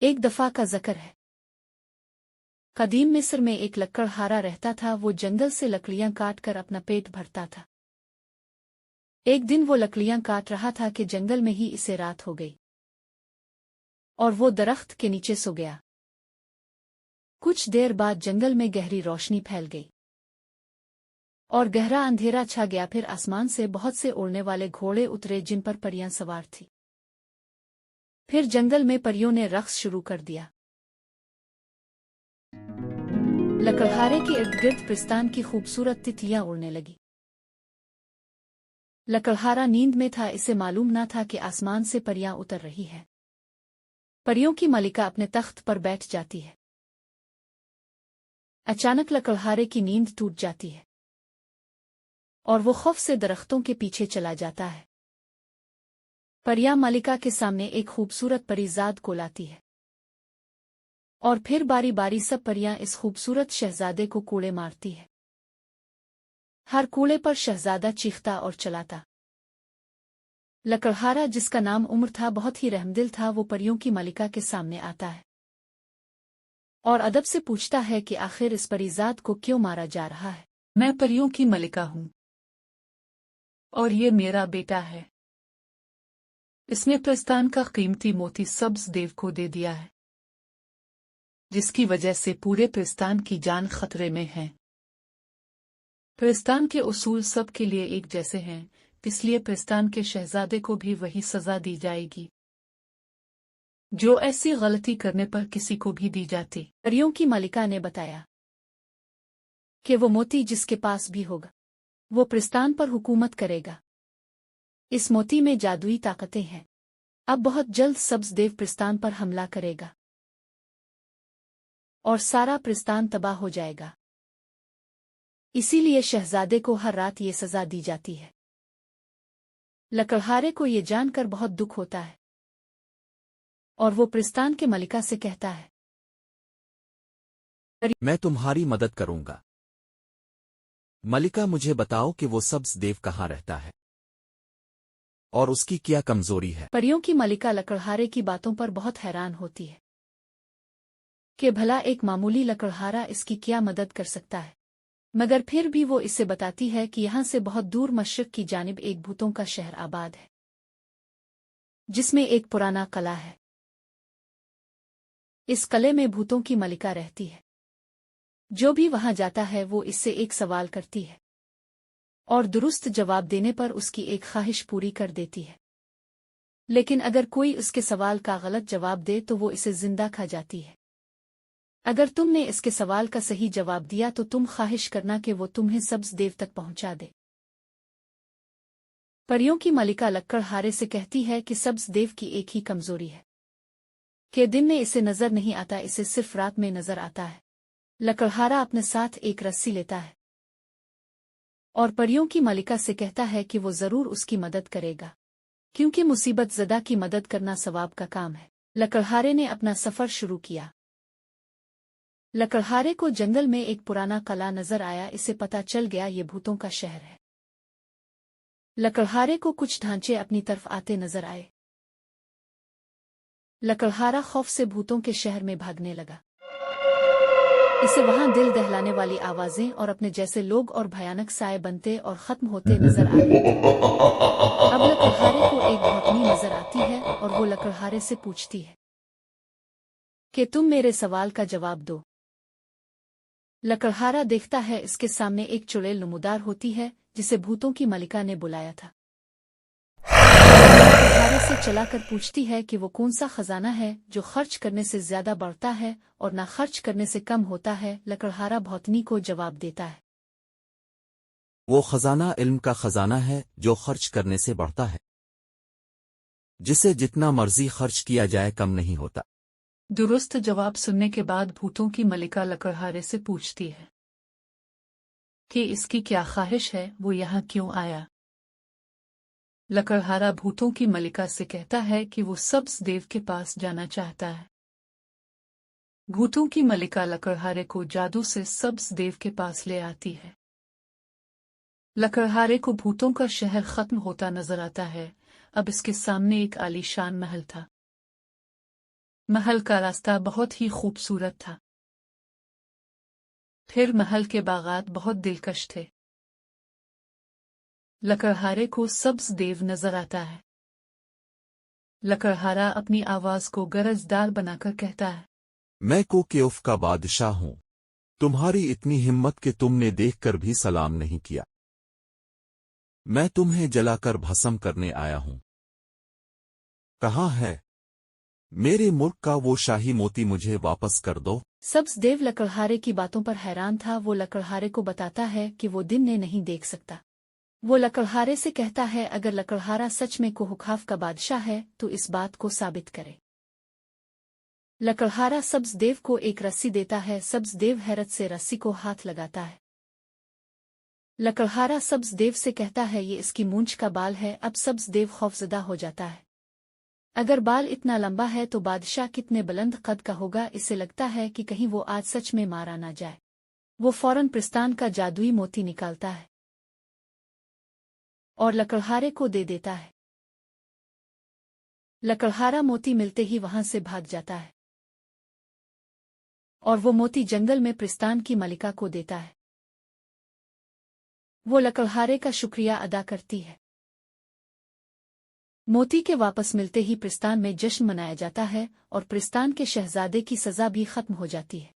एक दफा का ज़िक्र है। कदीम मिस्र में एक लकड़हारा रहता था। वो जंगल से लकड़ियां काट कर अपना पेट भरता था। एक दिन वो लकड़ियां काट रहा था कि जंगल में ही इसे रात हो गई और वो दरख्त के नीचे सो गया। कुछ देर बाद जंगल में गहरी रोशनी फैल गई और गहरा अंधेरा छा गया। फिर आसमान से बहुत से उड़ने वाले घोड़े उतरे जिन पर परियां सवार थीं। फिर जंगल में परियों ने रक्स शुरू कर दिया। लकड़हारे के इर्द गिर्द पिस्तान की खूबसूरत तितलियां उड़ने लगी। लकड़हारा नींद में था। इसे मालूम न था कि आसमान से परियां उतर रही है। परियों की मलिका अपने तख्त पर बैठ जाती है। अचानक लकड़हारे की नींद टूट जाती है और वो खौफ से दरख्तों के पीछे चला जाता है। परियां मलिका के सामने एक खूबसूरत परीजाद को लाती है और फिर बारी बारी सब परियां इस खूबसूरत शहजादे को कूड़े मारती है। हर कूड़े पर शहजादा चीखता और चलाता। लकड़हारा, जिसका नाम उम्र था, बहुत ही रहमदिल था। वो परियों की मलिका के सामने आता है और अदब से पूछता है कि आखिर इस परीजाद को क्यों मारा जा रहा है। मैं परियों की मलिका हूँ और ये मेरा बेटा है। इसने पिस्तान का कीमती मोती सब्ज देव को दे दिया है, जिसकी वजह से पूरे पिस्तान की जान खतरे में है। पिस्तान के उसूल सब के लिए एक जैसे हैं, इसलिए पिस्तान के शहजादे को भी वही सजा दी जाएगी जो ऐसी गलती करने पर किसी को भी दी जाती। परियों की मलिका ने बताया कि वो मोती जिसके पास भी होगा वो पिस्तान पर हुकूमत करेगा। इस मोती में जादुई ताकतें हैं। अब बहुत जल्द सब्ज देव पिस्तान पर हमला करेगा और सारा पिस्तान तबाह हो जाएगा। इसीलिए शहजादे को हर रात ये सजा दी जाती है। लकड़हारे को ये जानकर बहुत दुख होता है और वो पिस्तान के मलिका से कहता है, मैं तुम्हारी मदद करूंगा। मलिका, मुझे बताओ कि वो सब्ज देव कहाँ रहता है और उसकी क्या कमजोरी है। परियों की मलिका लकड़हारे की बातों पर बहुत हैरान होती है कि भला एक मामूली लकड़हारा इसकी क्या मदद कर सकता है। मगर फिर भी वो इसे बताती है कि यहाँ से बहुत दूर मशरिक की जानिब एक भूतों का शहर आबाद है, जिसमें एक पुराना किला है। इस किले में भूतों की मलिका रहती है। जो भी वहां जाता है वो इससे एक सवाल करती है और दुरुस्त जवाब देने पर उसकी एक ख्वाहिश पूरी कर देती है। लेकिन अगर कोई उसके सवाल का गलत जवाब दे तो वो इसे जिंदा खा जाती है। अगर तुमने इसके सवाल का सही जवाब दिया तो तुम ख्वाहिश करना कि वो तुम्हें सब्ज देव तक पहुंचा दे। परियों की मलिका लकड़हारे से कहती है कि सब्ज देव की एक ही कमजोरी है कि दिन में इसे नजर नहीं आता, इसे सिर्फ रात में नजर आता है। लकड़हारा अपने साथ एक रस्सी लेता है और परियों की मलिका से कहता है कि वो जरूर उसकी मदद करेगा, क्योंकि मुसीबत ज़दा की मदद करना सवाब का काम है। लकड़हारे ने अपना सफर शुरू किया। लकड़हारे को जंगल में एक पुराना किला नजर आया। इसे पता चल गया ये भूतों का शहर है। लकड़हारे को कुछ ढांचे अपनी तरफ आते नजर आए। लकड़हारा खौफ से भूतों के शहर में भागने लगा। इसे वहां दिल दहलाने वाली आवाजें और अपने जैसे लोग और भयानक साए बनते और खत्म होते नजर आ रहे थे। अब लकड़हारे को एक भौंकनी नजर आती है और वो लकड़हारे से पूछती है कि तुम मेरे सवाल का जवाब दो। लकड़हारा देखता है इसके सामने एक चुड़ैल नमूदार होती है जिसे भूतों की मलिका ने बुलाया था। लकड़हारे से चलाकर पूछती है कि वो कौन सा खजाना है जो खर्च करने से ज्यादा बढ़ता है और ना खर्च करने से कम होता है। लकड़हारा भौंकनी को जवाब देता है, वो खजाना इल्म का खजाना है जो खर्च करने से बढ़ता है, जिसे जितना मर्जी खर्च किया जाए कम नहीं होता। दुरुस्त जवाब सुनने के बाद भूतों की मलिका लकड़हारे से पूछती है कि इसकी क्या ख्वाहिश है, वो यहाँ क्यों आया। लकड़हारा भूतों की मलिका से कहता है कि वो सब्ज देव के पास जाना चाहता है। भूतों की मलिका लकड़हारे को जादू से सब्ज देव के पास ले आती है। लकड़हारे को भूतों का शहर खत्म होता नजर आता है। अब इसके सामने एक आलीशान महल था महल का रास्ता बहुत ही खूबसूरत था। फिर महल के बागात बहुत दिलकश थे। लकड़हारे को सब्ज देव नजर आता है। लकड़हारा अपनी आवाज को गरजदार बनाकर कहता है, मैं कोकेफ का बादशाह हूं। तुम्हारी इतनी हिम्मत कि तुमने देखकर भी सलाम नहीं किया। मैं तुम्हें जलाकर भस्म करने आया हूं। कहाँ है मेरे मुल्क का वो शाही मोती? मुझे वापस कर दो। सब्ज देव लकड़हारे की बातों पर हैरान था। वो लकड़हारे को बताता है कि वो दिन ने नहीं देख सकता। वो लकड़हारे से कहता है, अगर लकड़हारा सच में कोहखाफ का बादशाह है तो इस बात को साबित करे। लकड़हारा सब्ज देव को एक रस्सी देता है। सब्ज देव हैरत से रस्सी को हाथ लगाता है। लकड़हारा सब्ज देव से कहता है, ये इसकी मूंछ का बाल है। अब सब्ज देव खौफजदा हो जाता है। अगर बाल इतना लंबा है तो बादशाह कितने बुलंद कद का होगा। इसे लगता है कि कहीं वो आज सच में मारा ना जाए। वो फौरन प्रस्तान का जादुई मोती निकालता है और लकड़हारे को दे देता है। लकड़हारा मोती मिलते ही वहां से भाग जाता है और वो मोती जंगल में प्रस्तान की मलिका को देता है। वो लकड़हारे का शुक्रिया अदा करती है। मोती के वापस मिलते ही प्रस्तान में जश्न मनाया जाता है और प्रस्तान के शहजादे की सजा भी खत्म हो जाती है।